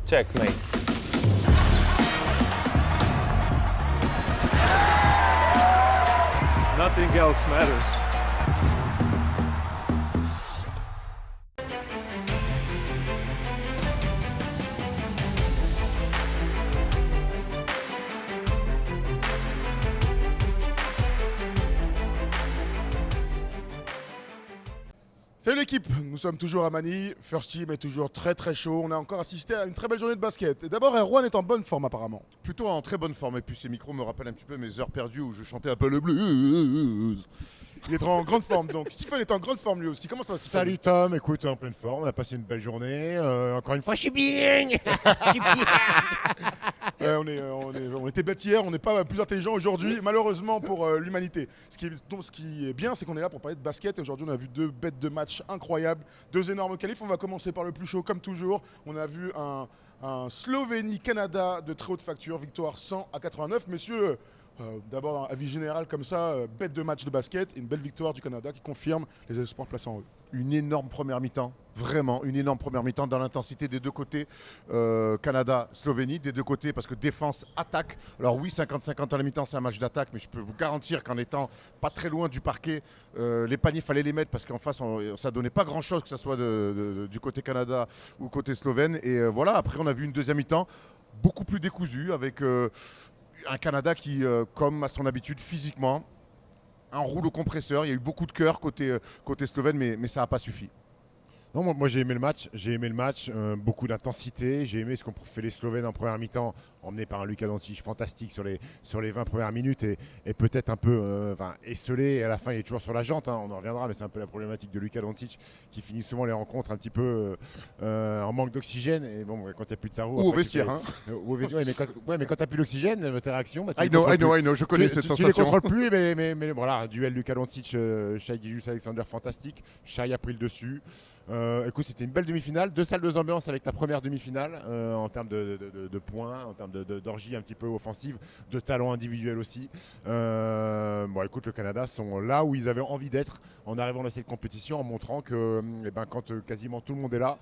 Checkmate. Nothing else matters. Salut l'équipe, nous sommes toujours à Manille, First Team est toujours très très chaud, on a encore assisté à une très belle journée de basket. Et d'abord Erwan est en bonne forme apparemment. Plutôt en très bonne forme, et puis ces micros me rappellent un petit peu mes heures perdues où je chantais un peu le blues. Il est en grande forme donc, Stephen est en grande forme lui aussi, comment ça va Stephen? Salut Tom, écoute, en pleine forme, on a passé une belle journée. Encore une fois, je suis bien. Je suis bien. On était bêtes hier, on n'est pas plus intelligent aujourd'hui, malheureusement pour l'humanité. Ce qui est bien, c'est qu'on est là pour parler de basket. Et aujourd'hui, on a vu deux bêtes de match incroyables, deux énormes qualifs. On va commencer par le plus chaud, comme toujours. On a vu un Slovénie-Canada de très haute facture, victoire 100-89. Messieurs, d'abord, un avis général comme ça, bête de match de basket, et une belle victoire du Canada qui confirme les espoirs placés en eux. Une énorme première mi-temps, vraiment une énorme première mi-temps dans l'intensité des deux côtés. Canada-Slovénie, des deux côtés, parce que défense, attaque. Alors oui, 50-50 à la mi-temps, c'est un match d'attaque, mais je peux vous garantir qu'en étant pas très loin du parquet, les paniers, fallait les mettre, parce qu'en face, ça donnait pas grand-chose, que ce soit du côté Canada ou côté slovène. Et voilà, après, on a vu une deuxième mi-temps beaucoup plus décousue, avec un Canada qui, comme à son habitude, physiquement, un rouleau compresseur. Il y a eu beaucoup de cœur côté slovène, mais ça n'a pas suffi. Non, moi j'ai aimé le match, beaucoup d'intensité, j'ai aimé ce qu'ont fait les Slovènes en première mi-temps, emmené par un Luka Doncic fantastique sur les 20 premières minutes et peut-être un peu esselé, et à la fin il est toujours sur la jante, on en reviendra, mais c'est un peu la problématique de Luka Doncic qui finit souvent les rencontres un petit peu en manque d'oxygène, et bon, quand il n'y a plus de cerveau... Ou au vestiaire, ou au vestiaire, mais quand tu n'as plus d'oxygène, tes réactions... I know, je connais cette sensation. Tu les contrôles plus, mais voilà, duel Luka Doncic, Shai Gilgeous-Alexander fantastique, Shai a pris le dessus. Écoute, c'était une belle demi-finale, deux salles, deux ambiances avec la première demi-finale en termes de points, en termes d'orgie un petit peu offensive, de talent individuel aussi. Bon, écoute, le Canada sont là où ils avaient envie d'être en arrivant dans cette compétition, en montrant que quand quasiment tout le monde est là,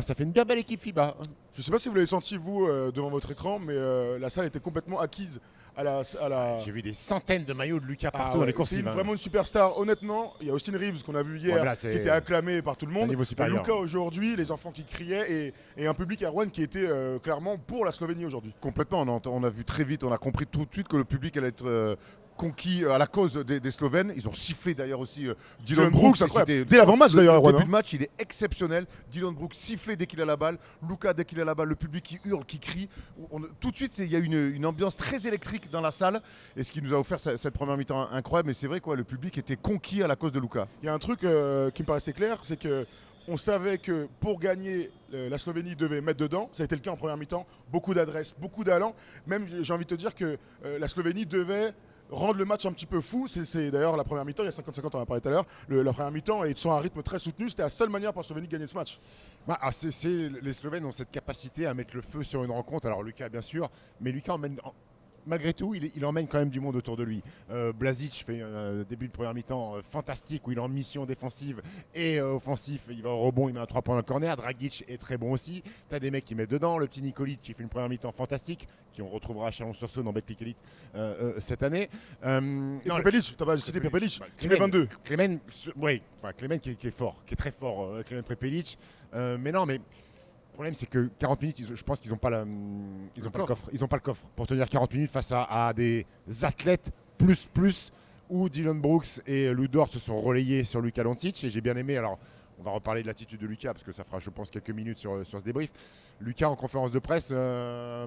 ça fait une bien belle équipe FIBA. Je ne sais pas si vous l'avez senti vous devant votre écran, mais la salle était complètement acquise à la... J'ai vu des centaines de maillots de Lucas partout dans les coursives. C'est vraiment une superstar. Honnêtement, il y a Austin Reeves qu'on a vu hier, qui était acclamé par tout le monde. Lucas aujourd'hui, les enfants qui criaient et un public Erwan qui était clairement pour la Slovénie aujourd'hui. Complètement, on a vu très vite, on a compris tout de suite que le public allait être... conquis à la cause des Slovènes. Ils ont sifflé d'ailleurs aussi Dylan Brooks. Dès l'avant-match d'ailleurs. Le début de match, il est exceptionnel. Dylan Brooks sifflé dès qu'il a la balle. Luka dès qu'il a la balle. Le public qui hurle, qui crie. Tout de suite, il y a une ambiance très électrique dans la salle. Et ce qui nous a offert cette première mi-temps incroyable. Mais c'est vrai, le public était conquis à la cause de Luka. Il y a un truc qui me paraissait clair, c'est que on savait que pour gagner, la Slovénie devait mettre dedans. Ça a été le cas en première mi-temps. Beaucoup d'adresse, beaucoup d'allant. Même, j'ai envie de te dire que la Slovénie devait rendre le match un petit peu fou. C'est d'ailleurs la première mi-temps, il y a 50-50, on en a parlé tout à l'heure. La première mi-temps est sur un rythme très soutenu. C'était la seule manière pour la Slovénie de gagner ce match. Les Slovènes ont cette capacité à mettre le feu sur une rencontre. Alors Lucas bien sûr, mais Lucas emmène... Malgré tout, il emmène quand même du monde autour de lui. Blazic fait un début de première mi-temps fantastique où il est en mission défensive et offensif. Il va au rebond, il met un 3 points dans le corner. Dragic est très bon aussi. Tu as des mecs qui mettent dedans. Le petit Nikolic qui fait une première mi-temps fantastique, qui on retrouvera à Chalon-sur-Saône dans Betclic Elite cette année. Et Prepelic, tu n'as pas cité Prepelic, qui met 22. Clément qui est fort, qui est très fort, Clément Prepelic. Mais non, mais... Le problème, c'est que 40 minutes, je pense qu'ils n'ont pas, le coffre. Ils n'ont pas le coffre pour tenir 40 minutes face à des athlètes plus où Dylan Brooks et Lou Dort se sont relayés sur Luka Doncic. Et j'ai bien aimé, alors on va reparler de l'attitude de Luka parce que ça fera, je pense, quelques minutes sur ce débrief. Luka, en conférence de presse, a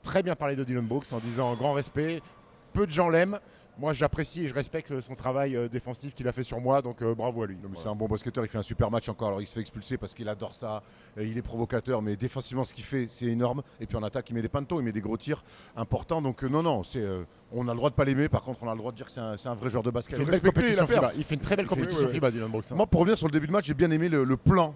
très bien parlé de Dylan Brooks en disant grand respect, peu de gens l'aiment. Moi, j'apprécie et je respecte son travail défensif qu'il a fait sur moi, donc bravo à lui. C'est un bon basketteur, il fait un super match encore. Alors, il se fait expulser parce qu'il adore ça, il est provocateur, mais défensivement, ce qu'il fait, c'est énorme. Et puis en attaque, il met des pantos, il met des gros tirs importants. Donc on a le droit de pas l'aimer. Par contre, on a le droit de dire que c'est un vrai joueur de basket. Il fait une très belle compétition FIBA, Dylan Brooks. Moi, pour revenir sur le début de match, j'ai bien aimé le plan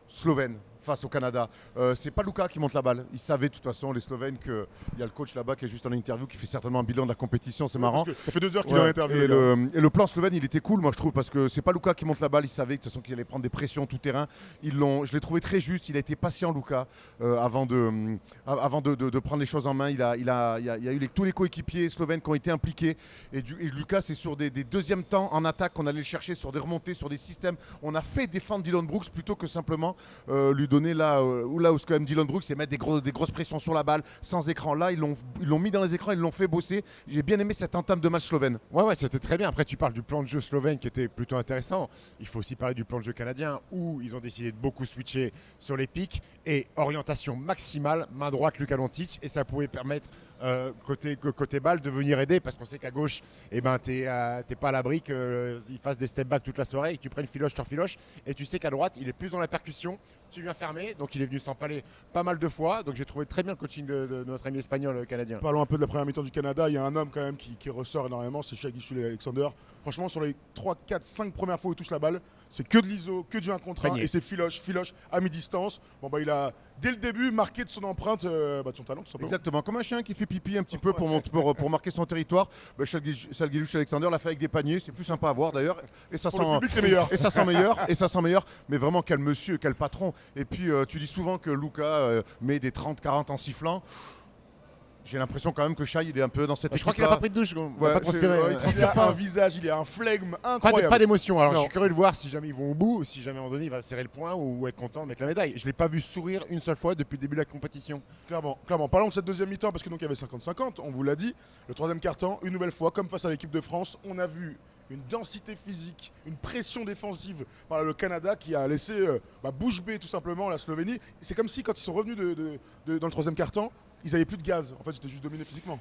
slovène. face au Canada. C'est pas Luka qui monte la balle. Il savait de toute façon, les Slovènes, qu'il y a le coach là-bas qui est juste en interview, qui fait certainement un bilan de la compétition. C'est marrant. Parce que ça fait 2 heures qu'il est en interview. Et le plan slovène, il était cool, moi je trouve, parce que c'est pas Luka qui monte la balle. Il savait de toute façon qu'il allait prendre des pressions tout terrain. Je l'ai trouvé très juste. Il a été patient, Luka, avant de prendre les choses en main. Il y a eu tous les coéquipiers slovènes qui ont été impliqués. Et Luka, c'est sur des deuxièmes temps en attaque qu'on allait le chercher, sur des remontées, sur des systèmes. On a fait défendre Dylan Brooks plutôt que simplement lui donner là où quand même Dylan Brooks, c'est mettre des grosses pressions sur la balle, sans écran. Là, ils l'ont mis dans les écrans, ils l'ont fait bosser. J'ai bien aimé cette entame de match slovène. Ouais, c'était très bien. Après, tu parles du plan de jeu slovène qui était plutôt intéressant. Il faut aussi parler du plan de jeu canadien où ils ont décidé de beaucoup switcher sur les pics et orientation maximale, main droite Luka Doncic, et ça pouvait permettre côté balle de venir aider, parce qu'on sait qu'à gauche, t'es pas à l'abri qu'il fasse des step back toute la soirée et que tu prennes filoche sur filoche, et tu sais qu'à droite il est plus dans la percussion, tu viens fermer, donc il est venu s'empaler pas mal de fois, donc j'ai trouvé très bien le coaching de notre ami espagnol canadien. Parlons un peu de la première mi-temps du Canada. Il y a un homme quand même qui ressort énormément, c'est Shai Gilgeous-Alexander. Franchement, sur les 3, 4, 5 premières fois où il touche la balle, c'est que de l'ISO, que du 1 contre 1, et c'est filoche à mi-distance. Bon, il a dès le début marqué de son empreinte, de son talent tout simplement. Exactement, comme un chien qui fait pipi un petit peu pour marquer son territoire. Shai Gilgeous-Alexander l'a fait avec des paniers, c'est plus sympa à voir d'ailleurs. Et ça pour le public, c'est meilleur. Et ça sent meilleur. Mais vraiment, quel monsieur, quel patron. Et puis, tu dis souvent que Luka met des 30-40 en sifflant. J'ai l'impression quand même que Shai, il est un peu dans cette équipe. Je crois qu'il n'a pas pris de douche, il n'a pas transpiré. Il a un visage, il a un flegme incroyable. Pas d'émotion. Alors je suis curieux de voir si jamais ils vont au bout, si jamais à un moment donné il va serrer le poing ou être content de mettre la médaille. Je ne l'ai pas vu sourire une seule fois depuis le début de la compétition. Clairement. Parlons de cette deuxième mi-temps, parce que donc il y avait 50-50, on vous l'a dit. Le troisième quart-temps, une nouvelle fois, comme face à l'équipe de France, on a vu une densité physique, une pression défensive par le Canada qui a laissé bouche bée tout simplement la Slovénie. C'est comme si quand ils sont revenus dans le troisième quart-temps, ils n'avaient plus de gaz. En fait, c'était juste dominé physiquement.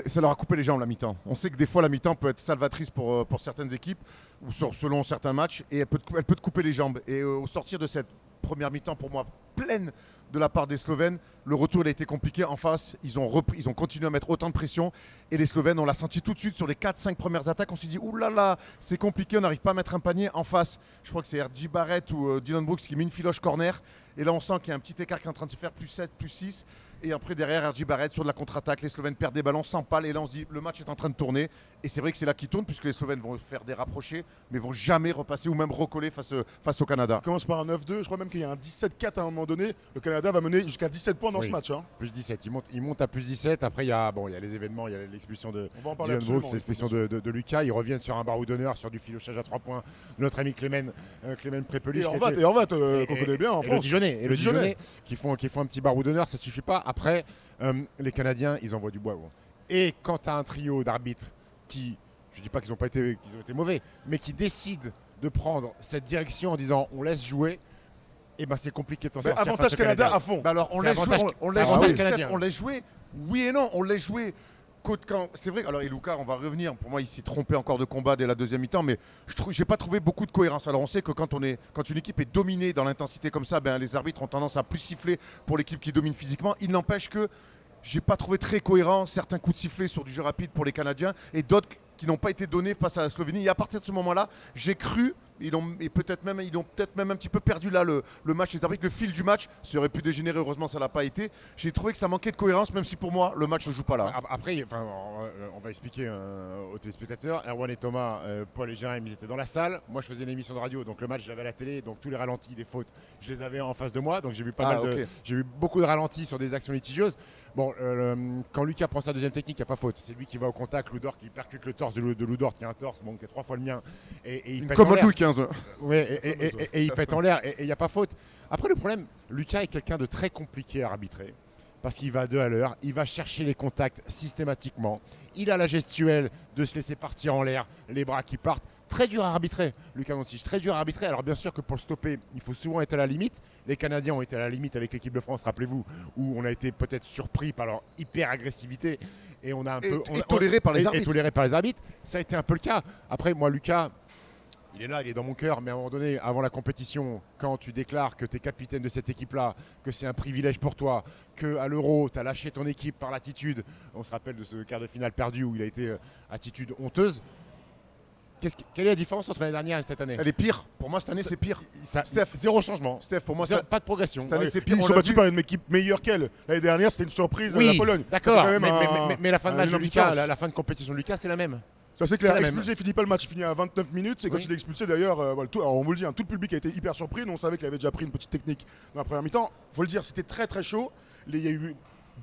Ça leur a coupé les jambes la mi-temps. On sait que des fois la mi-temps peut être salvatrice pour certaines équipes ou selon certains matchs, et elle peut te couper les jambes. Et au sortir de cette première mi-temps, pour moi, pleine de la part des Slovènes, le retour il a été compliqué. En face, ils ont continué à mettre autant de pression, et les Slovènes, on l'a senti tout de suite sur les 4-5 premières attaques. On s'est dit, oulala, c'est compliqué, on n'arrive pas à mettre un panier. En face, je crois que c'est RJ Barrett ou Dylan Brooks qui met une filoche corner, et là on sent qu'il y a un petit écart qui est en train de se faire, plus 7, plus 6. Et après, derrière, RJ Barrett sur de la contre-attaque, les Slovènes perdent des ballons, s'empalent, et là on se dit, le match est en train de tourner. Et c'est vrai que c'est là qu'ils tournent, puisque les Slovènes vont faire des rapprochés, mais vont jamais repasser ou même recoller face au Canada. On commence par un 9-2, je crois même qu'il y a un 17-4 à un moment donné. Le Canada va mener jusqu'à 17 points dans ce match. Plus 17, il monte à plus 17. Après, il y a les événements, il y a l'expulsion de Dylan Brooks, l'expulsion de Luka. Ils reviennent sur un barreau d'honneur, sur du filochage à 3 points. Notre ami Clément Prepelic. Et Horvat, qu'on connaît bien en France. Et le Dijonais, qui font un petit barreau d'honneur, ça suffit pas. Après, les Canadiens, ils envoient du bois. Bon. Et quand tu as un trio d'arbitres qui, je dis pas qu'ils ont été mauvais, mais qui décident de prendre cette direction en disant on laisse jouer, et c'est compliqué de s'en sortir. Avantage Canada à fond. Alors on laisse jouer, oui et non, on laisse jouer. C'est vrai, alors et Luka, on va revenir, pour moi il s'est trompé encore de combat dès la deuxième mi-temps, mais j'ai pas trouvé beaucoup de cohérence. Alors on sait que quand une équipe est dominée dans l'intensité comme ça, les arbitres ont tendance à plus siffler pour l'équipe qui domine physiquement. Il n'empêche que j'ai pas trouvé très cohérent certains coups de sifflet sur du jeu rapide pour les Canadiens et d'autres qui n'ont pas été donnés face à la Slovénie. Et à partir de ce moment-là, j'ai cru, ils ont peut-être même un petit peu perdu là le match. Les arbitres, le fil du match, ça aurait pu dégénérer, heureusement ça l'a pas été. J'ai trouvé que ça manquait de cohérence, même si pour moi le match ne joue pas là. Après, on va expliquer aux téléspétateurs. Erwan et Thomas, Paul et Jérémy, ils étaient dans la salle. Moi je faisais une émission de radio, donc le match je l'avais à la télé, donc tous les ralentis des fautes, je les avais en face de moi, donc j'ai vu j'ai vu beaucoup de ralentis sur des actions litigieuses. Bon, quand Luka prend sa deuxième technique, il n'y a pas faute. C'est lui qui va au contact, Ludort qui percute le torse de Ludort, qui a un torse qui est 3 fois le mien. Et il pète comme en l'air. Louis XV. Ouais, et il pète en l'air, et il n'y a pas faute. Après, le problème, Luka est quelqu'un de très compliqué à arbitrer. Parce qu'il va à 2 à l'heure, il va chercher les contacts systématiquement. Il a la gestuelle de se laisser partir en l'air, les bras qui partent. Très dur à arbitrer, Luka Doncic, très dur à arbitrer. Alors bien sûr que pour le stopper, il faut souvent être à la limite. Les Canadiens ont été à la limite avec l'équipe de France, rappelez-vous, où on a été peut-être surpris par leur hyper agressivité et on a un peu toléré par les arbitres. Et toléré par les arbitres. Ça a été un peu le cas. Après, moi, Luka, il est là, il est dans mon cœur, mais à un moment donné, avant la compétition, quand tu déclares que tu es capitaine de cette équipe-là, que c'est un privilège pour toi, qu'à l'Euro, tu as lâché ton équipe par l'attitude, on se rappelle de ce quart de finale perdu où il a été attitude honteuse. Quelle est la différence entre l'année dernière et cette année? Elle est pire. Pour moi, cette année, c'est pire. Steph, zéro changement. Steph, pour moi, Pas de progression. cette année, c'est Ils pire. sont battus par une équipe meilleure qu'elle. L'année dernière, c'était une surprise Oui, la Pologne. d'accord. Ça fait quand même Mais la fin de match de énorme Lucas, différence. la fin de compétition de Lucas, c'est la même. Ça c'est clair, C'est la expulsé, il finit pas le match, il finit à 29 minutes. Et quand Oui. il est expulsé d'ailleurs, alors on vous le dit, tout le public a été hyper surpris. Nous on savait qu'il avait déjà pris une petite technique dans la première mi-temps. Faut le dire, c'était très très chaud. Il y a eu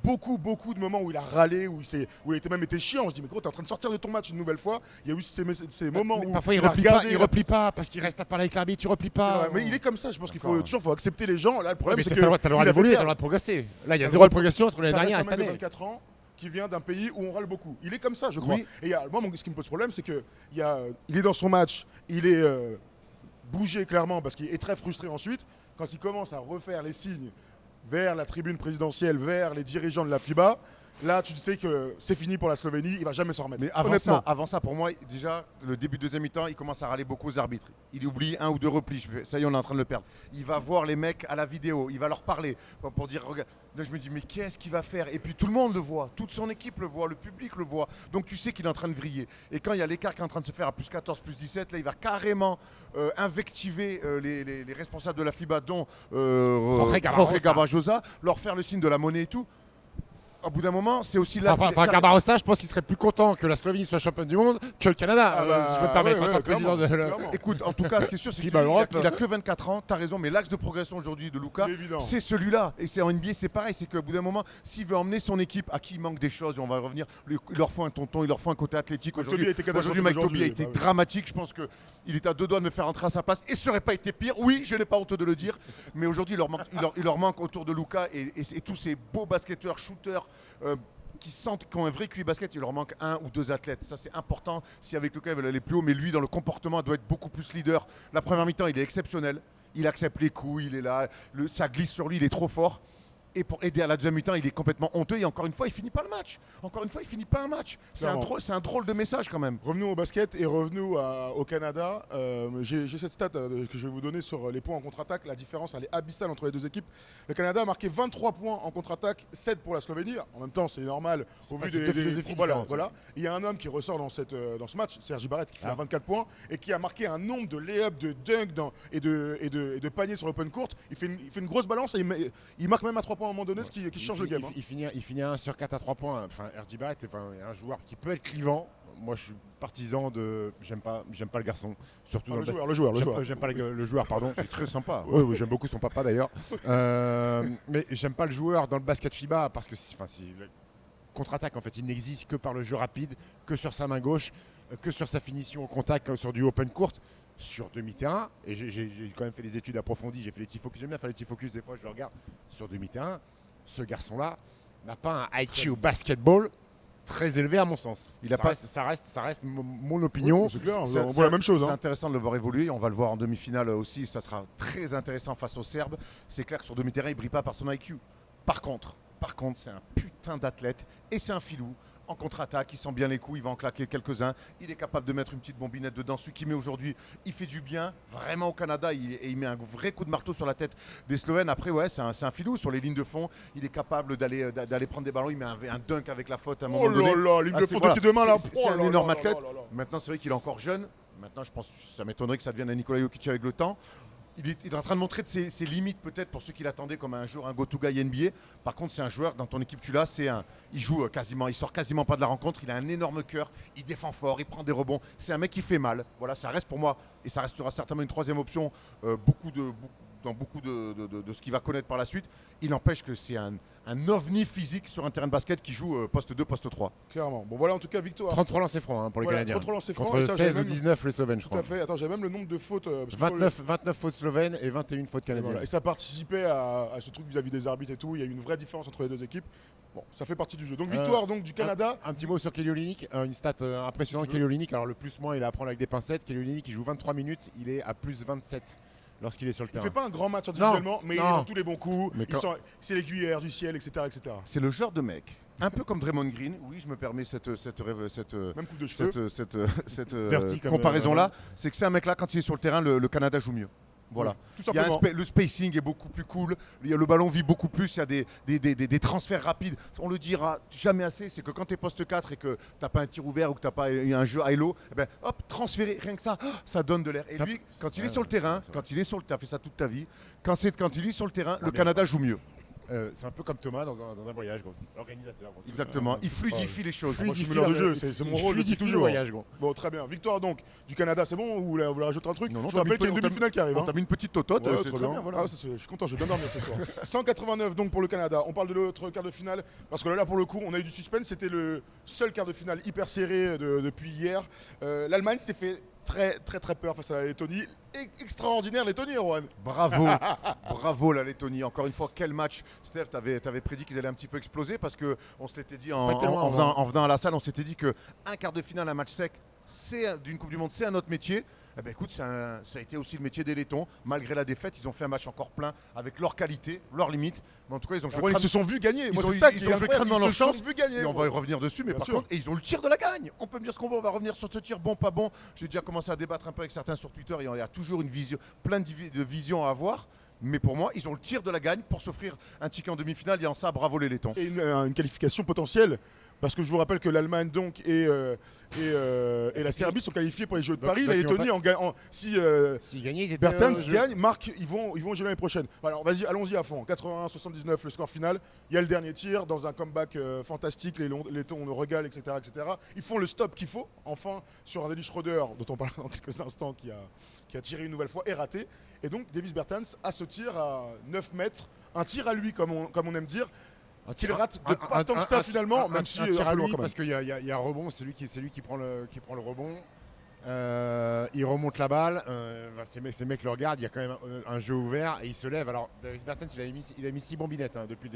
beaucoup de moments où il a râlé, où il était même été chiant. On se dit mais gros, t'es en train de sortir de ton match une nouvelle fois. Il y a eu ces moments où Parfois il a replie regardé, pas, il replie pas parce qu'il reste à parler avec l'arbitre, tu replies C'est pas. vrai, mais il est comme ça. Je pense qu'il faut D'accord. toujours faut accepter les gens. Là le problème Mais c'est t'as que le droit il avait d'évoluer, t'as perdu. le droit de progresser. Là, il y a Ça zéro reste- progression entre l'année Ça reste dernière et un cette mec de année. 24 ans qui vient d'un pays où on râle beaucoup. Il est comme ça, je crois. Oui. Et moi, ce qui me pose problème, c'est que il est dans son match, il est bougé clairement parce qu'il est très frustré ensuite. Quand il commence à refaire les signes vers la tribune présidentielle, vers les dirigeants de la FIBA, là, tu sais que c'est fini pour la Slovénie, il va jamais s'en remettre. Mais Honnêtement. avant ça, pour moi, déjà, le début de deuxième mi-temps, il commence à râler beaucoup aux arbitres. Il oublie un ou deux replis. Ça y est, on est en train de le perdre. Il va voir les mecs à la vidéo, il va leur parler pour dire regarde. Là, je me dis, mais qu'est-ce qu'il va faire? Et puis tout le monde le voit, toute son équipe le voit, le public le voit. Donc tu sais qu'il est en train de vriller. Et quand il y a l'écart qui est en train de se faire à plus 14, plus 17, là, il va carrément invectiver les responsables de la FIBA, dont Jorge Jorge Garbajosa, leur faire le signe de la monnaie et tout. Au bout d'un moment, c'est aussi là. Enfin, Garbarossa, je pense qu'il serait plus content que la Slovénie soit championne du monde que le Canada. Ah bah, Si je peux me permettre, ouais, en tant que président de clairement. Écoute, en tout cas, ce qui est sûr, c'est FIBA Europe. qu'il a que 24 ans. T'as raison, mais l'axe de progression aujourd'hui de Lucas, C'est évident. c'est celui-là. Et c'est en NBA, c'est pareil. C'est qu'au bout d'un moment, s'il veut emmener son équipe, à qui il manque des choses, et on va revenir, il leur faut un tonton, il leur faut un côté athlétique. Mike Toby a été catastrophique Mike Toby a aujourd'hui, été bah oui. dramatique. Je pense qu'il était à deux doigts de me faire entrer à sa place. Et ça aurait pas été pire. Oui, je n'ai pas honte de le dire. Mais aujourd'hui, il leur manque autour de Lucas et tous ces beaux basketteurs, shooters. Qui sentent qu'ils ont un vrai QI basket, il leur manque un ou deux athlètes. Ça, c'est important si avec Lucas, ils veulent aller plus haut. Mais lui, dans le comportement, doit être beaucoup plus leader. La première mi-temps, il est exceptionnel. Il accepte les coups, il est là. Ça glisse sur lui, il est trop fort. Et pour aider à la deuxième mi-temps, il est complètement honteux. Et encore une fois, il finit pas le match. Encore une fois, il finit pas un match. C'est un drôle de message quand même. Revenons au basket et revenons au Canada. J'ai cette stat que je vais vous donner sur les points en contre-attaque. La différence, elle est abyssale entre les deux équipes. Le Canada a marqué 23 points en contre-attaque, 7 pour la Slovénie. En même temps, c'est normal au vu c'est deux philosophies différentes. voilà. Il y a un homme qui ressort dans ce match, Sergi Barrett, qui fait 24 points et qui a marqué un nombre de lay-ups, de dunks et de paniers sur l'open court. Il fait une grosse balance et il marque même à 3 points à un moment donné, ce qui change le game. Il finit à 1 sur 4 à 3 points. Enfin, RJ Barrett, c'est un joueur qui peut être clivant. Moi, je suis partisan de. J'aime pas le garçon. Surtout dans le joueur. J'aime pas le joueur, pardon. C'est très sympa. Oui, j'aime beaucoup son papa d'ailleurs. Mais j'aime pas le joueur dans le basket FIBA parce que le contre-attaque, en fait, il n'existe que par le jeu rapide, que sur sa main gauche, que sur sa finition au contact, sur du open court. Sur demi-terrain, et j'ai quand même fait des études approfondies, j'ai fait les petits focus, j'aime bien faire les petits focus, des fois je le regarde sur demi-terrain, ce garçon-là n'a pas un IQ basketball très élevé à mon sens. Ça reste mon opinion. C'est clair, on voit la même chose. C'est intéressant de le voir évoluer. On va le voir en demi-finale aussi. Ça sera très intéressant face aux Serbes. C'est clair que sur demi-terrain, il ne brille pas par son IQ. Par contre, c'est un putain d'athlète et c'est un filou. En contre-attaque, il sent bien les coups, il va en claquer quelques-uns. Il est capable de mettre une petite bombinette dedans. Celui qui met aujourd'hui, il fait du bien vraiment au Canada. Il met un vrai coup de marteau sur la tête des Slovènes. Après, ouais, c'est un filou sur les lignes de fond. Il est capable d'aller prendre des ballons. Il met un dunk avec la faute à un moment donné. Oh là là, ligne de fond de pied de main là. C'est un énorme athlète. Maintenant, c'est vrai qu'il est encore jeune. Maintenant, je pense, ça m'étonnerait que ça devienne un Nikola Jokic avec le temps. Il est en train de montrer ses limites peut-être pour ceux qui l'attendaient comme un jour un go-to guy NBA. Par contre, c'est un joueur dans ton équipe, il joue quasiment, il sort quasiment pas de la rencontre. Il a un énorme cœur, il défend fort, il prend des rebonds. C'est un mec qui fait mal. Voilà, ça reste pour moi et ça restera certainement une troisième option. Dans beaucoup de ce qu'il va connaître par la suite. Il n'empêche que c'est un ovni physique sur un terrain de basket qui joue poste 2, poste 3. Clairement. Bon voilà en tout cas victoire. 33 lancers francs pour les Canadiens. 33 lancers francs. Contre 16 ou 19 les Slovènes, je Tout crois. à fait. Attends, j'ai même le nombre de fautes. 29 fautes slovènes et 21 fautes canadiennes. Voilà. Et ça participait à ce truc vis-à-vis des arbitres et tout. Il y a eu une vraie différence entre les deux équipes. Bon, ça fait partie du jeu. Donc victoire donc du Canada. Un petit mot sur Kelly Olynyk, une stat impressionnante. Kelly Olynyk, alors le plus-moins, il est à prendre avec des pincettes. Kelly Olynyk, il joue 23 minutes, il est à plus 27 lorsqu'il est sur le Il terrain. fait pas un grand match individuellement, mais il est dans tous les bons coups. Mais C'est l'aiguillère du ciel, etc., etc. C'est le genre de mec, un peu comme Draymond Green. Oui, je me permets cette Même coupe de cheveux. cette Dirty comme, comparaison-là. C'est que c'est un mec-là, quand il est sur le terrain, le Canada joue mieux. Voilà. Tout Il y a simplement. le spacing est beaucoup plus cool, le ballon vit beaucoup plus, il y a des transferts rapides. On le dira jamais assez, c'est que quand tu es poste 4 et que tu n'as pas un tir ouvert ou que tu n'as pas un jeu high-low, eh ben, hop, transférer, rien que ça, ça donne de l'air. Et lui, quand il est sur le terrain, tu as fait ça toute ta vie, quand il est sur le terrain, le Canada joue mieux. C'est un peu comme Thomas dans un voyage, gros. L'organisateur. Gros. Exactement, il fluidifie les choses. Moi, je suis meneur de jeu, c'est mon rôle depuis toujours. Voyage, gros. Bon, très bien. Victoire donc du Canada, c'est bon ou vous voulez rajouter un truc? Non, Je vous rappelle qu'il y a une demi-finale qui arrive. On t'a mis une petite totote, Ouais, c'est très très bien. Voilà. Ah, je suis content, je vais bien dormir ce soir. 189 donc pour le Canada. On parle de l'autre quart de finale parce que là pour le coup on a eu du suspense. C'était le seul quart de finale hyper serré depuis hier. L'Allemagne s'est fait très peur face à la Lettonie. Extraordinaire Lettonie, Erwan. Bravo, bravo la Lettonie. Encore une fois, quel match. Steph, tu avais prédit qu'ils allaient un petit peu exploser parce qu'on se l'était dit en venant à la salle, on s'était dit qu'un quart de finale, un match sec, d'une Coupe du Monde, c'est un autre métier. Eh ben écoute, ça a été aussi le métier des Lettons. Malgré la défaite, ils ont fait un match encore plein avec leur qualité, leurs limites. Mais en tout cas, ils ont joué Ils se sont vus gagner. Ils ont joué crâne dans leur chance. Ils se sont vus gagner. Et on va y revenir dessus, mais Bien par sûr. contre, et ils ont le tir de la gagne. On peut me dire ce qu'on veut, on va revenir sur ce tir, bon, pas bon. J'ai déjà commencé à débattre un peu avec certains sur Twitter et il y a toujours une vision, plein de visions à avoir. Mais pour moi, ils ont le tir de la gagne pour s'offrir un ticket en demi-finale. Et en ça, bravo les Lettons. Et une qualification potentielle. Parce que je vous rappelle que l'Allemagne donc et la Serbie sont qualifiés pour les Jeux de Paris. La Lettonie, si S'ils gagnaient, ils étaient. Bertens gagne, marque, ils vont aux Jeux l'année prochaine. Alors vas-y, allons-y à fond. 81-79 le score final. Il y a le dernier tir dans un comeback fantastique. Les Lettons nous régalent, etc., etc. Ils font le stop qu'il faut. Enfin, sur un Dennis Schroeder, dont on parlera dans quelques instants, qui a tiré une nouvelle fois et raté. Et donc Davis Bertens a ce tir à 9 mètres. Un tir à lui, comme on aime dire. Il rate de pas tant que ça finalement, même si un tir un à peu loin lui quand même. parce qu'il y a un rebond, c'est lui qui prend le rebond. Il remonte la balle, ces mecs le regardent, il y a quand même un jeu ouvert et il se lève. Alors Davis Bertens il a mis 6 bombinettes depuis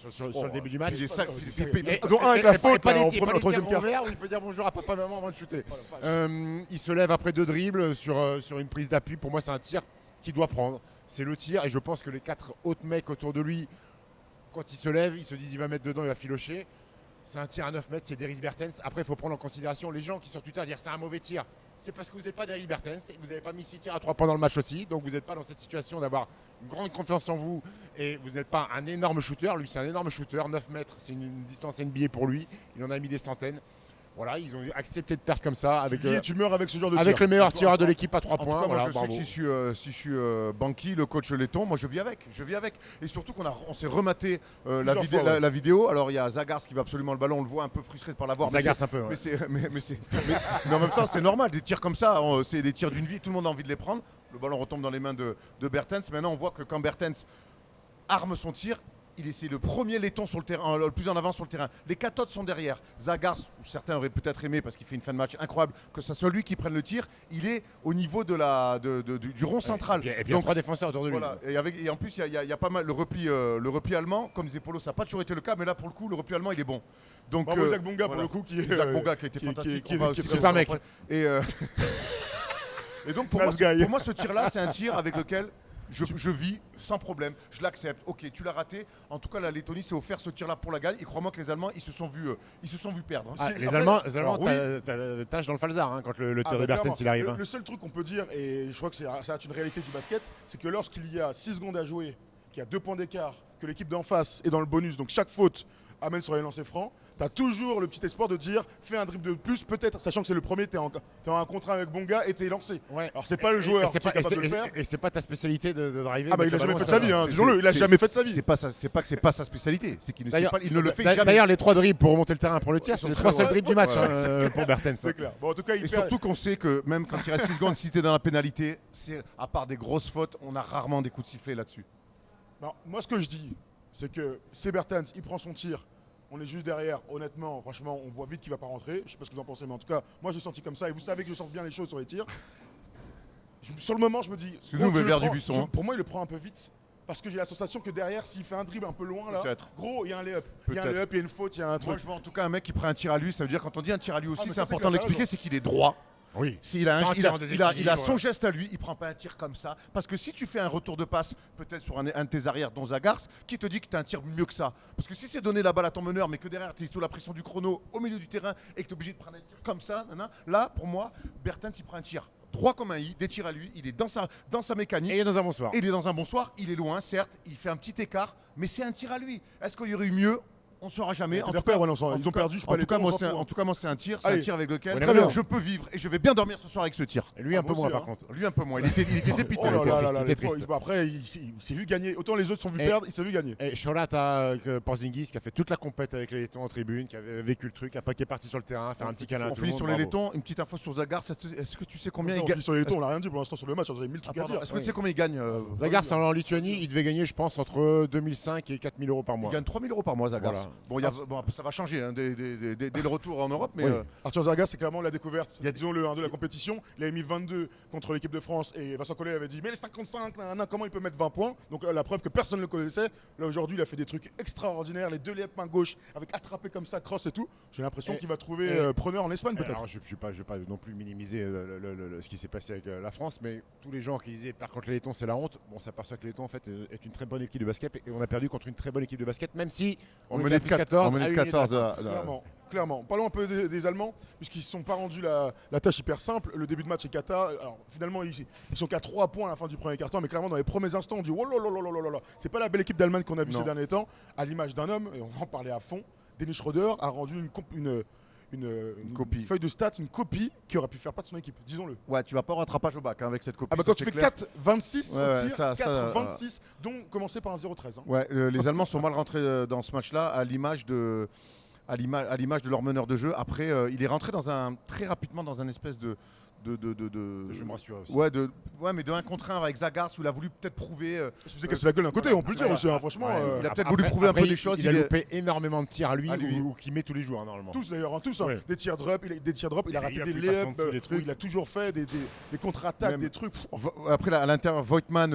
sur le début du match. Dont un avec la faute en troisième quart. Où il peut dire bonjour à papa et maman avant de shooter. Il se lève après 2 dribbles sur une prise d'appui. Pour moi c'est un tir qu'il doit prendre. C'est le tir et je pense que les 4 autres mecs autour de lui, quand il se lève, ils se disent il va mettre dedans, il va filocher. C'est un tir à 9 mètres, c'est Davis Bertens. Après, il faut prendre en considération les gens qui sur Twitter disent c'est un mauvais tir. C'est parce que vous n'êtes pas Davis Bertens et que vous n'avez pas mis 6 tirs à 3 pendant le match aussi. Donc vous n'êtes pas dans cette situation d'avoir une grande confiance en vous et vous n'êtes pas un énorme shooter. Lui, c'est un énorme shooter. 9 mètres, c'est une distance NBA pour lui. Il en a mis des centaines. Voilà, ils ont accepté de perdre comme ça avec, Tu meurs avec ce genre de tir. avec le meilleur tireur de l'équipe à 3 En points. tout cas, moi, Voilà, je sais bravo. que si je suis Banqui, le coach letton, moi je vis avec. Et surtout on s'est rematé la vidéo. Alors il y a Zagars qui va absolument le ballon, on le voit un peu frustré de pas l'avoir. Zagars un peu. Ouais. Mais en même temps, c'est normal. Des tirs comme ça, c'est des tirs d'une vie. Tout le monde a envie de les prendre. Le ballon retombe dans les mains de Bertens. Maintenant, on voit que quand Bertens arme son tir, c'est le premier laiton sur le terrain, le plus en avant sur le terrain. Les 4 autres sont derrière. Zagars, où certains auraient peut-être aimé parce qu'il fait une fin de match incroyable, que ce soit lui qui prenne le tir, il est au niveau du rond central. Et puis il y a 3 défenseurs autour de lui. Voilà. Et en plus, il y a pas mal le repli allemand. Comme disait Polo, ça n'a pas toujours été le cas, mais là, pour le coup, le repli allemand, il est bon. Donc, Bravo Zach Bonga pour le coup qui est Zach Bonga qui a été fantastique. qui est super mec. Et donc pour moi, ce tir-là, c'est un tir avec lequel je vis sans problème, je l'accepte. Ok, tu l'as raté. En tout cas, la Lettonie s'est offert ce tir-là pour la gagne. Et crois-moi que les Allemands, ils se sont vus perdre. Les Allemands, tâchent dans le falzar quand le tir de Bertens il arrive. Le seul truc qu'on peut dire, et je crois que c'est une réalité du basket, c'est que lorsqu'il y a 6 secondes à jouer, qu'il y a 2 points d'écart, que l'équipe d'en face est dans le bonus, donc chaque faute amène sur les lancers francs, tu as toujours le petit espoir de dire fais un dribble de plus, peut-être, sachant que c'est le premier, tu es en 1 contre 1 avec Bonga et tu es lancé. Ouais. Alors c'est pas le joueur qui est capable de le faire. Et c'est pas ta spécialité de driver. Ah bah il a jamais fait de sa vie, disons-le, il a jamais fait de sa vie. C'est pas que c'est pas sa spécialité, c'est qu'il ne le fait jamais. D'ailleurs, les 3 dribbles pour remonter le terrain pour le tir, c'est les 3 seuls dribbles du match pour Bertens. C'est clair. Bon, en tout cas, et surtout qu'on sait que même quand il reste 6 secondes, si tu es dans la pénalité, à part des grosses fautes, on a rarement des coups de sifflet là-dessus. Non, moi ce que je dis, c'est que c'est Bertens, il prend son tir. On est juste derrière, honnêtement, franchement, on voit vite qu'il va pas rentrer. Je sais pas ce que vous en pensez, mais en tout cas, moi j'ai senti comme ça. Et vous savez que je sens bien les choses sur les tirs. Sur le moment, je me dis. Excuse-nous, mais vers du buisson. Pour moi, il le prend un peu vite. Parce que j'ai la sensation que derrière, s'il fait un dribble un peu loin, là, gros, il y a un lay-up. Il y a un lay-up, il y a une faute, il y a un truc. Moi, je vois en tout cas un mec qui prend un tir à lui. Ça veut dire, quand on dit un tir à lui aussi, c'est ça, important de l'expliquer, c'est qu'il est droit. Oui. Il a son geste à lui, il prend pas un tir comme ça. Parce que si tu fais un retour de passe, peut-être sur un de tes arrières, dont Zagars, qui te dit que tu as un tir mieux que ça? Parce que si c'est donner la balle à ton meneur, mais que derrière tu es sous la pression du chrono au milieu du terrain et que tu es obligé de prendre un tir comme ça, là, pour moi, Bertens il prend un tir droit comme un i, des tirs à lui, il est dans sa mécanique. Et il est dans un bon soir. Et il est dans un bon soir, il est loin, certes, il fait un petit écart, mais c'est un tir à lui. Est-ce qu'il y aurait eu mieux? On ne saura jamais. Ils ont perdu, je sais pas, les temps, on s'en fout, hein. En tout cas, moi, c'est un tir Allez. avec lequel Très bien. je peux vivre et je vais bien dormir ce soir avec ce tir. Et lui, un peu moi moins, aussi, par hein. contre. Lui, un peu moins. Il était dépité. Oh là là là là, il était triste. Après, il s'est vu gagner. Autant les autres sont vus Et- perdre, il s'est vu gagner. Et Cholat a Porzingis qui a fait toute la compète avec les Lettons en tribune, qui avait vécu le truc, qui est parti sur le terrain, faire un petit câlin à On tout le finit monde. sur les bravo. Lettons. Une petite info sur Zagar. Est-ce que tu sais combien il On gagne? finit sur les Lettons, on n'a rien dit pour l'instant sur le match, j'avais 1000 trucs à dire. Est-ce que tu sais combien il gagne? Zagar, c'est en Lituanie, il devait gagner, je pense, entre 2005 et 4000 euros par Il mois. gagne 3 000 € par mois, Zagar. Voilà. Bon, ça va changer hein, dès le retour en Europe, mais Oui. Arthur Zargas, c'est clairement la découverte. Il y a- Disons le 1 de la compétition. Il avait mis 22 contre l'équipe de France et Vincent Collet avait dit mais les 55, comment il peut mettre 20 points? Donc la preuve que personne ne le connaissait. Là aujourd'hui, il a fait des trucs extraordinaires. Les deux layups main gauche avec attrapé comme ça, cross et tout. J'ai l'impression Et- qu'il va trouver et- preneur en Espagne peut-être. Alors, je ne vais pas non plus minimiser ce qui s'est passé avec la France, mais tous les gens qui disaient perdre contre les Lettons, c'est la honte. Bon, on s'aperçoit que les Lettons en fait, est une très bonne équipe de basket et on a perdu contre une très bonne équipe de basket, même si on était menait à de plus 14. On à menait de une minute de la 14. fin. Clairement. Parlons un peu des Allemands, puisqu'ils ne se sont pas rendus la tâche hyper simple. Le début de match est cata. Alors finalement, ils sont qu'à 3 points à la fin du premier quart-temps, mais clairement, dans les premiers instants, on dit oh là là là là là là. C'est pas la belle équipe d'Allemagne qu'on a vue Non. ces derniers temps, à l'image d'un homme, et on va en parler à fond. Dennis Schroeder a rendu une copie. feuille de stats, une copie qui aurait pu faire pas de son équipe, disons-le. Ouais, tu vas pas au rattrapage au bac hein, avec cette copie. Ah bah ça, quand tu c'est fais clair. 4-26 Ouais, au ouais, tir, ça, 4-26, dont commencer par un 0-13. Hein. Ouais, les Allemands sont mal rentrés dans ce match-là, à l'image de leur meneur de jeu. Après, il est rentré très rapidement dans un espèce de Je me rassure aussi. ouais, mais de 1 contre 1 avec Zagars où il a voulu peut-être prouver. Il se faisait casser la gueule d'un côté, on peut le dire aussi, hein, franchement. Ouais, il a peut-être voulu prouver un peu des choses. Il a loupé énormément de tirs à lui, À lui. ou qu'il met tous les jours hein, normalement. Tous d'ailleurs, hein, tous. Hein. Ouais. Des tirs drop, il a raté Il a des pu layups, passer en dessous des où trucs. il a toujours fait des contre-attaques, Même- des trucs. Après, à l'intérieur, Voigtman,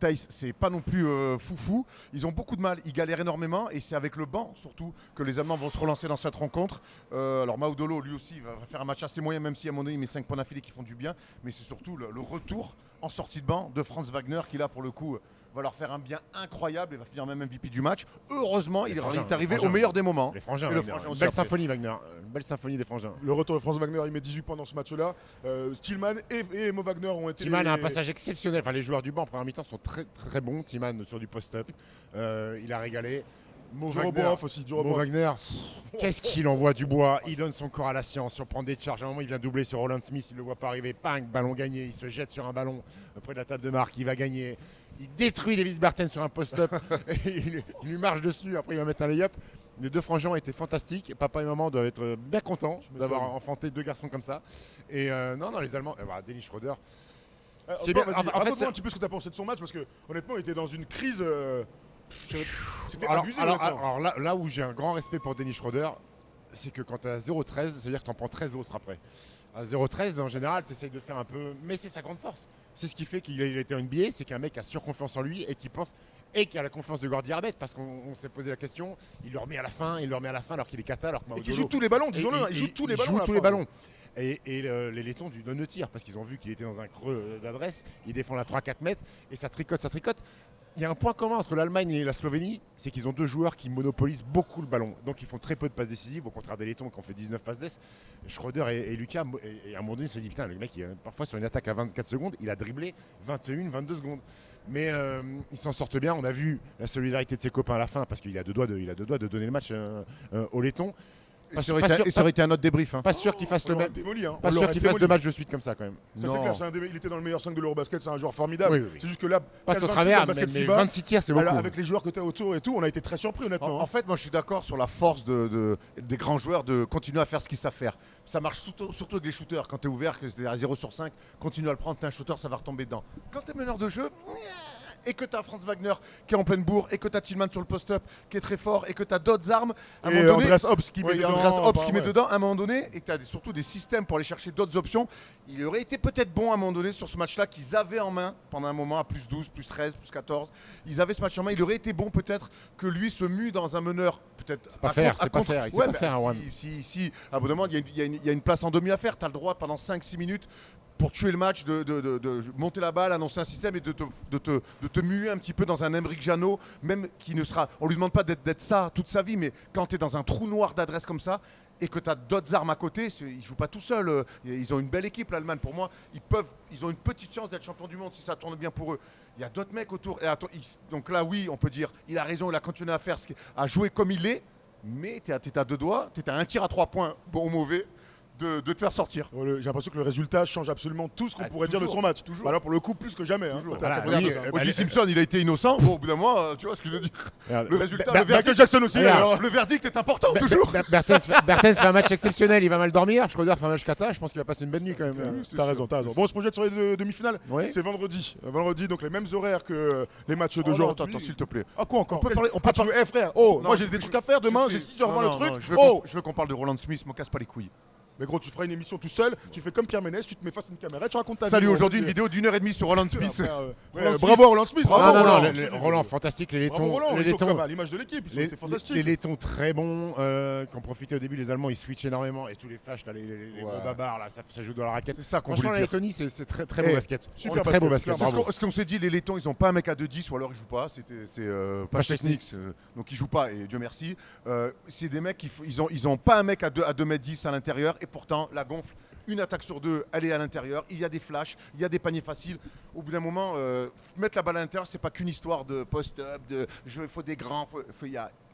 Thijs, c'est pas non plus foufou. Ils ont beaucoup de mal, ils galèrent énormément et c'est avec le banc surtout que les Allemands vont se relancer dans cette rencontre. Alors Maudolo, lui aussi, va faire un match assez moyen, même si à un moment donné, il met 5 points d'affilée qui font du bien. Mais c'est surtout le retour en sortie de banc de Franz Wagner qui, là, pour le coup, va leur faire un bien incroyable et va finir même MVP du match. Heureusement, il est arrivé au meilleur des moments. Les frangins, Et le Wagner. frangin Une aussi belle après. symphonie Wagner, une belle symphonie des frangins. Le retour de Franz Wagner, il met 18 points dans ce match-là. Stillman et Mo Wagner ont été. Tillman a un passage exceptionnel. Enfin, les joueurs du banc en première mi-temps sont très très bons. Tillman sur du post-up, il a régalé. Mo Duroboff aussi, Mo Duroboff. Wagner, qu'est-ce qu'il envoie du bois. Il donne son corps à la science, surprend des charges. À un moment, il vient doubler sur Roland Smith, il ne le voit pas arriver. Pang, ballon gagné. Il se jette sur un ballon près de la table de marque. Il va gagner. Il détruit Davis Berten sur un post-up. il lui marche dessus. Après, il va mettre un lay-up. Les deux frangins ont été fantastiques. Papa et maman doivent être bien contents d'avoir enfanté deux garçons comme ça. Et non, les Allemands, voilà, Dennis Schroeder. Ce qui est bien, en fait, Raconte-moi un petit peu ce que tu as pensé de son match, parce que honnêtement, il était dans une crise. C'était abusé. honnêtement. Alors là où j'ai un grand respect pour Dennis Schroeder, c'est que quand tu as 0-13, ça veut dire que tu en prends 13 autres après. À 0-13, en général, tu essayes de faire un peu. Mais c'est sa grande force. C'est ce qui fait qu'il a été en NBA, c'est qu'un mec a surconfiance en lui et qui pense. Et qui a la confiance de Gordy Herbert, parce qu'on s'est posé la question. Il le remet à la fin, alors qu'il est cata, alors que Et qui joue tous les ballons, disons-le, il joue tous les ballons. à la fin. Et les Lettons lui donnent le tir parce qu'ils ont vu qu'il était dans un creux d'adresse. Il défend à 3-4 mètres et ça tricote. Il y a un point commun entre l'Allemagne et la Slovénie, c'est qu'ils ont deux joueurs qui monopolisent beaucoup le ballon. Donc ils font très peu de passes décisives, au contraire des Lettons qui ont fait 19 passes d'ess. Schroeder et Lucas, et à un moment donné, il se dit putain, le mec, parfois sur une attaque à 24 secondes, il a dribblé 21, 22 secondes. Mais il s'en sortent bien. On a vu la solidarité de ses copains à la fin parce qu'il a deux doigts de donner le match aux Lettons. Et ça aurait été un autre débrief. Hein. Pas sûr qu'il fasse On le l'aurait même. démoli, hein. Pas On sûr l'aurait qu'il fasse démoli. deux matchs de suite comme ça quand même. Ça, c'est Non. clair, il était dans le meilleur 5 de l'Eurobasket, c'est un joueur formidable. Oui, oui, oui. C'est juste que là, Passe au 4-26 travers, dans le basket mais FIBA, 26 tirs, c'est beaucoup. alors, avec les joueurs que tu as autour et tout, on a été très surpris, honnêtement. En fait, moi je suis d'accord sur la force des grands joueurs de continuer à faire ce qu'ils savent faire. Ça marche surtout avec les shooters. Quand tu es ouvert, que c'est à 0 sur 5, continue à le prendre, tu es un shooter, ça va retomber dedans. Quand tu es meneur de jeu, et que tu as Franz Wagner qui est en pleine bourre, et que tu as Tillman sur le post-up qui est très fort, et que tu as d'autres armes, à un Et moment donné, Andreas Hobbs qui met ouais, dedans. Andreas Hobbs enfin, qui met ouais. dedans, à un moment donné, et que tu as surtout des systèmes pour aller chercher d'autres options. Il aurait été peut-être bon à un moment donné sur ce match-là qu'ils avaient en main pendant un moment à plus 12, plus 13, plus 14. Ils avaient ce match en main. Il aurait été bon peut-être que lui se mue dans un meneur. Peut-être C'est pas faire, c'est pas faire. Il sait pas faire, Juan. si, à bout d'un moment, il y a une place en demi à faire. Tu as le droit pendant 5-6 minutes. pour tuer le match, de monter la balle, annoncer un système et de te muer un petit peu dans un Emeric Janot, même qui ne sera. On lui demande pas d'être ça toute sa vie, mais quand tu es dans un trou noir d'adresse comme ça et que tu as d'autres armes à côté, ils ne jouent pas tout seuls. Ils ont une belle équipe, l'Allemagne. Pour moi, ils ont une petite chance d'être champion du monde si ça tourne bien pour eux. Il y a d'autres mecs autour. Donc là, oui, on peut dire, il a raison, il a continué à faire, à jouer comme il est, mais tu es à 2 doigts, tu es à un tir à 3 points, bon ou mauvais, de te faire sortir. J'ai l'impression que le résultat change absolument tout ce qu'on pourrait dire de son match. Toujours. Bah là, pour le coup, plus que jamais. Hein. Voilà, Regarde oui, ça. O.J. Simpson, il a été innocent. Bon, au bout d'un moment, tu vois ce que je veux dire. Regarde, Le résultat, Bah, le Michael verdict, Jackson aussi. Regarde. alors. le verdict est important, toujours. Bertens fait un match exceptionnel, il va mal dormir. Schroeder fait un match cata, je pense qu'il va passer une bonne nuit quand même. T'as raison. Bon, on se projette sur les demi-finales. Oui. C'est vendredi. Vendredi, donc les mêmes horaires que les matchs Oh non, d'aujourd'hui. attends, s'il te plaît. Ah quoi encore? On peut parler- on peut parler- frère. Oh, Non, moi j'ai des trucs à faire demain. J'ai 6h20 le truc. Je veux qu'on parle de Roland Smith, me casse pas les couilles. Mais gros, tu feras une émission tout seul. Tu fais comme Pierre Ménès. Tu te mets face à une caméra. Tu racontes ta vie. Salut, gros. aujourd'hui une vidéo d'1h30 sur Roland Smith. Frère, bravo Roland Smith. Bravo, Non, non, Roland. non, Roland, fantastique, les Bravo laitons. Roland. Les Ils sont laitons, comme à l'image de l'équipe. Ils ont été les fantastiques. laitons très bons, qui ont profité au début, les Allemands ils switchent énormément et tous les flashs, là, les gros babards, là, ça joue dans la raquette. C'est ça qu'on Franchement, voulait la dire. Lettonie, c'est très beau basket. super Très beau basket, basket, bravo. Ce qu'on s'est dit, les Lettons, ils n'ont pas un mec à 2-10 ou alors ils jouent pas. C'est Pachesnik. donc ils jouent pas et Dieu merci. C'est des mecs ils ont pas un mec à 2m10 à l'intérieur et pourtant la gonfle. Une attaque sur 2, elle est à l'intérieur. Il y a des flashs, il y a des paniers faciles. Au bout d'un moment, mettre la balle à l'intérieur, c'est pas qu'une histoire de post-up, il faut des grands.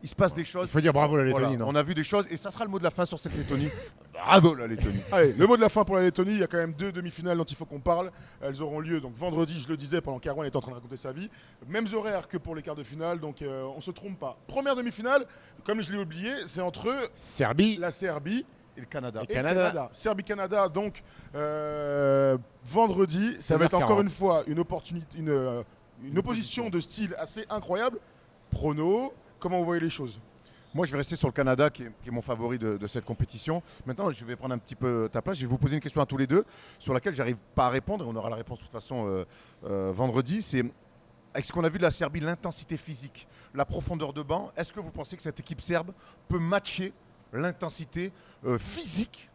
Il se passe des choses. Il faut dire bravo la Lettonie, Voilà, non on a vu des choses et ça sera le mot de la fin sur cette Lettonie. Bravo la Lettonie. Allez, le mot de la fin pour la Lettonie. Il y a quand même 2 demi-finales dont il faut qu'on parle. Elles auront lieu donc vendredi, je le disais, pendant qu'Arwan était en train de raconter sa vie. Mêmes horaires que pour les quarts de finale, donc on se trompe pas. Première demi-finale, comme je l'ai oublié, c'est entre Serbie la Serbie Et le Canada. et le Canada. Serbie-Canada, donc vendredi, ça va être 16h40. encore une fois une opportunité, une opposition de style assez incroyable. Prono, comment vous voyez les choses? Moi, je vais rester sur le Canada, qui est mon favori de cette compétition. Maintenant, je vais prendre un petit peu ta place. Je vais vous poser une question à tous les deux, sur laquelle j'arrive pas à répondre. Et on aura la réponse de toute façon vendredi. C'est, avec ce qu'on a vu de la Serbie, l'intensité physique, la profondeur de banc. Est-ce que vous pensez que cette équipe serbe peut matcher l'intensité physique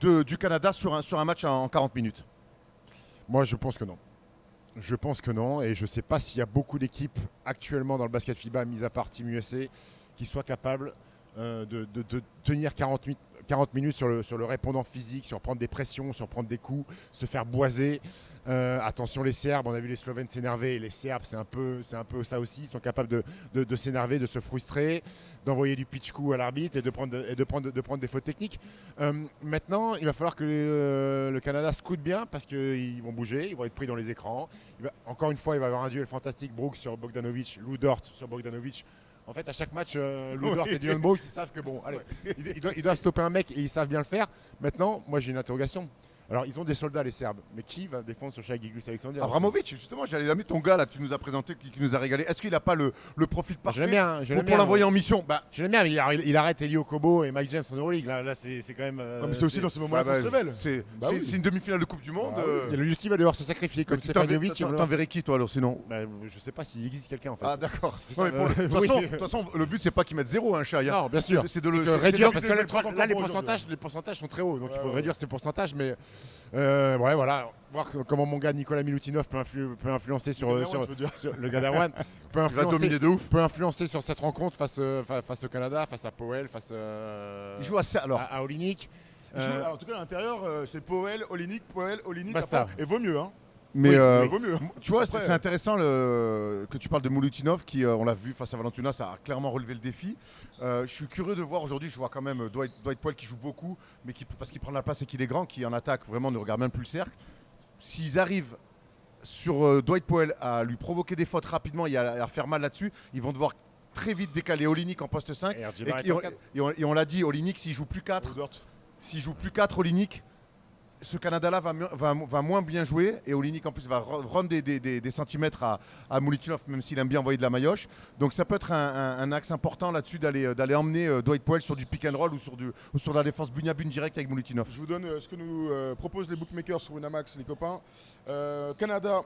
du Canada sur un match en 40 minutes? Moi, je pense que non. Je pense que non, et je ne sais pas s'il y a beaucoup d'équipes actuellement dans le basket FIBA, mis à part Team USA, qui soient capables de tenir 40 minutes sur le répondant physique, sur prendre des pressions, sur prendre des coups, se faire boiser. Attention les Serbes, on a vu les Slovènes s'énerver, et les Serbes c'est un peu ça aussi, ils sont capables de s'énerver, de se frustrer, d'envoyer du pitch coup à l'arbitre et de prendre des fautes techniques. Maintenant, il va falloir que le Canada scoute bien parce qu'ils vont bouger, ils vont être pris dans les écrans. Encore une fois, il va y avoir un duel fantastique, Brooks sur Bogdanovic, Lou Dort sur Bogdanovic. En fait, à chaque match, Lou Dort et Dylan Brooks, ils savent que bon, allez, ils doivent stopper un mec et ils savent bien le faire. Maintenant, moi j'ai une interrogation. Alors, ils ont des soldats, les Serbes, mais qui va défendre sur Shai Gilgeous-Alexander? Abramovic, justement, j'allais l'amener ton gars là que tu nous as présenté, qui nous a régalé. Est-ce qu'il n'a pas le profil parfait Je l'aime bien, pour l'envoyer en mission? Je l'aime bien, mais il arrête Elio Kobo et Mike James en Euroleague. Là c'est quand même. Non, mais c'est aussi dans ces moments-là qu'on se révèle. C'est oui. une demi-finale de Coupe du Monde. Et le Lucie va devoir se sacrifier comme Stefanovic. T'enverrais qui toi alors sinon? Je sais pas s'il existe quelqu'un en fait. Ah d'accord. C'est Non, ça, mais de oui. toute façon, le but c'est pas qu'ils mettent 0 un chat. Non, bien sûr. C'est de C'est le de c'est réduire de- parce que là, les aujourd'hui. pourcentages sont très hauts, donc il faut réduire ces pourcentages. Mais ouais, voilà, voir comment mon gars Nicolas Milutinov peut influencer sur le gars d'Arwan, Il va dominer de ouf. peut influencer sur cette rencontre face au Canada, face à Powell, face Il joue à Olynyk. En tout cas, à l'intérieur, c'est Powell, Olynyk, Basta. après, et vaut mieux. Hein. Mais Oui, vaut mieux. tu vois, Après, c'est intéressant que tu parles de Milutinov qui, on l'a vu face à Valentuna, ça a clairement relevé le défi. Je suis curieux de voir aujourd'hui, je vois quand même Dwight Powell qui joue beaucoup, mais parce qu'il prend la place et qu'il est grand, qui en attaque vraiment ne regarde même plus le cercle. S'ils arrivent sur Dwight Powell à lui provoquer des fautes rapidement et à faire mal là-dessus, ils vont devoir très vite décaler Olynyk en poste 5. Et RJ Barrett en 4. Et on l'a dit, Olynyk s'il joue plus 4, Olynyk, ce Canada-là va moins bien jouer et Olynyk en plus va rendre des centimètres à Milutinov, même s'il aime bien envoyer de la maillotche. Donc ça peut être un axe important là-dessus d'aller emmener Dwight Powell sur du pick and roll ou sur la défense bugne-à-bugne direct avec Milutinov. Je vous donne ce que nous proposent les bookmakers sur Winamax, les copains. Canada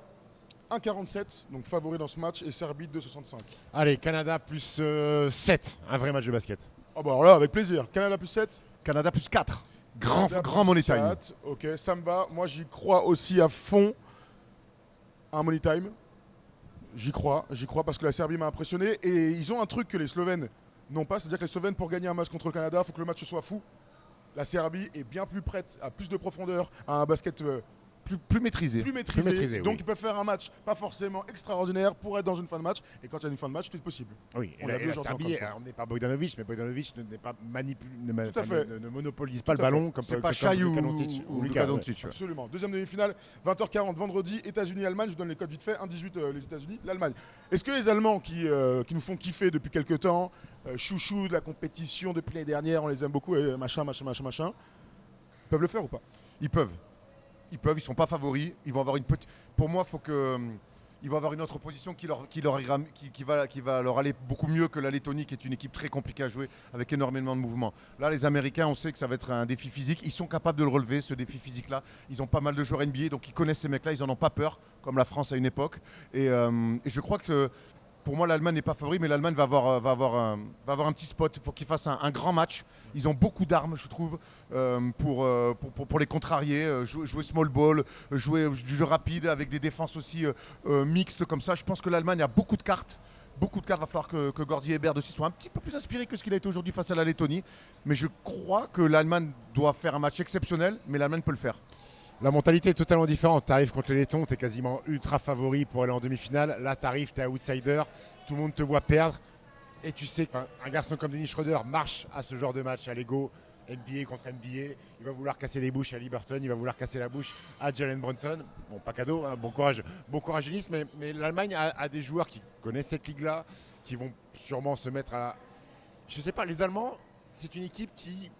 1,47, donc favori dans ce match, et Serbie 2,65. Allez, Canada plus 7, un vrai match de basket. Ah bah alors là, avec plaisir. Canada plus 7. Canada plus 4. Grand money time. Chat. Ok, ça me va. Moi, j'y crois aussi à fond. Un money time. J'y crois parce que la Serbie m'a impressionné. Et ils ont un truc que les Slovènes n'ont pas. C'est-à-dire que les Slovènes, pour gagner un match contre le Canada, il faut que le match soit fou. La Serbie est bien plus prête, à plus de profondeur, à un basket Plus maîtrisé. plus maîtrisé. Donc oui. ils peuvent faire un match pas forcément extraordinaire pour être dans une fin de match. Et quand il y a une fin de match, tout est possible. Oui, On et l'a vu la aujourd'hui Serbie encore une est fois. emmenée par Bogdanovic, mais Bogdanovic n'est pas Tout à fait. ne monopolise pas le Tout à fait. ballon comme C'est comme- pas comme Shai Luka Doncic ou Luka, Luka ouais. Doncic. ouais. Absolument. Deuxième demi-finale, 20h40 vendredi, États-Unis-Allemagne. Je vous donne les codes vite fait. 1-18 les États-Unis, l'Allemagne. Est-ce que les Allemands qui nous font kiffer depuis quelques temps, chouchou de la compétition depuis l'année dernière, on les aime beaucoup, et machin, peuvent le faire ou pas? Ils peuvent, ils sont pas favoris. Ils vont avoir une petite. Pour moi, faut que. Ils vont avoir une autre position qui va leur aller beaucoup mieux que la Lettonie, qui est une équipe très compliquée à jouer, avec énormément de mouvements. Là, les Américains, on sait que ça va être un défi physique. Ils sont capables de le relever, ce défi physique-là. Ils ont pas mal de joueurs NBA, donc ils connaissent ces mecs-là. Ils en ont pas peur, comme la France à une époque. Et je crois que. Pour moi, l'Allemagne n'est pas favori, mais l'Allemagne va avoir un petit spot. Il faut qu'ils fassent un grand match. Ils ont beaucoup d'armes, je trouve, pour les contrarier. Jouer small ball, jouer du jeu rapide avec des défenses aussi mixtes comme ça. Je pense que l'Allemagne a beaucoup de cartes. Beaucoup de cartes. Il va falloir que Gordy Hebert aussi soit un petit peu plus inspiré que ce qu'il a été aujourd'hui face à la Lettonie. Mais je crois que l'Allemagne doit faire un match exceptionnel, mais l'Allemagne peut le faire. La mentalité est totalement différente. Tu arrives contre les Lettons, tu es quasiment ultra favori pour aller en demi-finale. Là, tu arrives, tu es outsider, tout le monde te voit perdre. Et tu sais qu'un garçon comme Dennis Schroeder marche à ce genre de match, à l'ego, NBA contre NBA. Il va vouloir casser les bouches à Liberton, il va vouloir casser la bouche à Jalen Brunson. Bon, pas cadeau, hein, bon courage Nice, mais l'Allemagne a des joueurs qui connaissent cette ligue-là, qui vont sûrement se mettre à... Je sais pas, les Allemands, c'est une équipe qui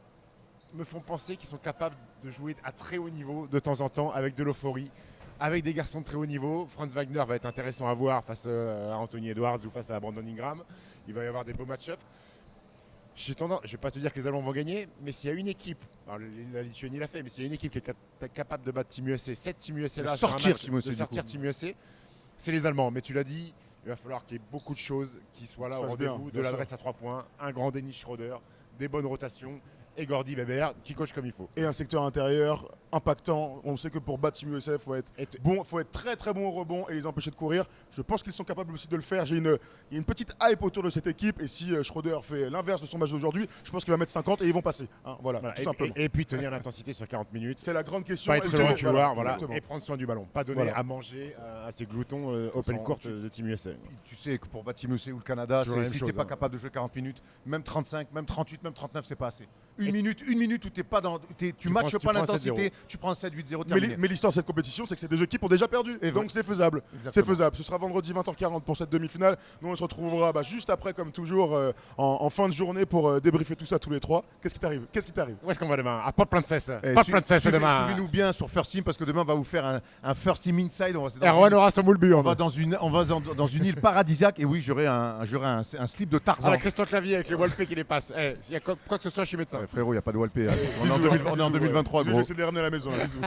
me font penser qu'ils sont capables de jouer à très haut niveau de temps en temps avec de l'euphorie, avec des garçons de très haut niveau. Franz Wagner va être intéressant à voir face à Anthony Edwards ou face à Brandon Ingram. Il va y avoir des beaux match-ups. Je ne vais pas te dire que les Allemands vont gagner, mais s'il y a une équipe, alors la Lituanie l'a fait, mais s'il y a une équipe qui est capable de battre Team USA, 7 Team USA là, sur un sortir match, Team USA, de du sortir coup. Team USA, c'est les Allemands. Mais tu l'as dit, il va falloir qu'il y ait beaucoup de choses qui soient là Ça au se passe bien, rendez-vous, bien de sûr. l'adresse à 3 points, un grand Dennis Schroeder, des bonnes rotations et Gordy Weber qui coach comme il faut. Et un secteur intérieur impactant. On sait que pour battre Team USA, il faut être bon, faut être très très bon au rebond et les empêcher de courir. Je pense qu'ils sont capables aussi de le faire. Il y a une petite hype autour de cette équipe et si Schroeder fait l'inverse de son match d'aujourd'hui, je pense qu'il va mettre 50 et ils vont passer. Hein, voilà, tout simplement. Et puis tenir l'intensité sur 40 minutes. C'est la grande question. Pas être Et seul dans le je- couloir, voilà, exactement. et prendre soin du ballon. Pas donner Voilà. à manger à ces gloutons open court de Team USA. Tu sais que pour battre Team USA ou le Canada, Toujours la même si tu n'es chose, pas hein. capable de jouer 40 minutes, même 35, même 38, même 39, c'est pas assez. Une minute où t'es pas dans, tu matches prends- tu pas prends un l'intensité, tu prends un 7-8-0 Mais terminé. l'histoire de cette compétition, c'est que ces deux équipes ont déjà perdu. Et donc c'est faisable. Exactement. C'est faisable. Ce sera vendredi 20h40 pour cette demi-finale. Nous, on se retrouvera juste après, comme toujours, en fin de journée pour débriefer tout ça tous les trois. Qu'est-ce qui t'arrive? Où est-ce qu'on va demain? À Port Princess. Eh, Port Princess demain. Suivez-nous bien sur First Team parce que demain on va vous faire un First Team Inside. Erwan aura son moule but. On va dans une île paradisiaque et oui, j'aurai un slip de Tarzan. Ah, la Christophe Clavier avec les Walpé qui les passe. S'il y a quoi que ce soit, je suis médecin. Ouais, frérot, il n'y a pas de Walpé. On est en 2023, gros. J'essaie de les ramener à la maison. Là. Bisous.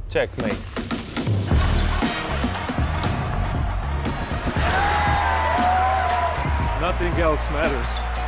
Checkmate. Nothing else matters.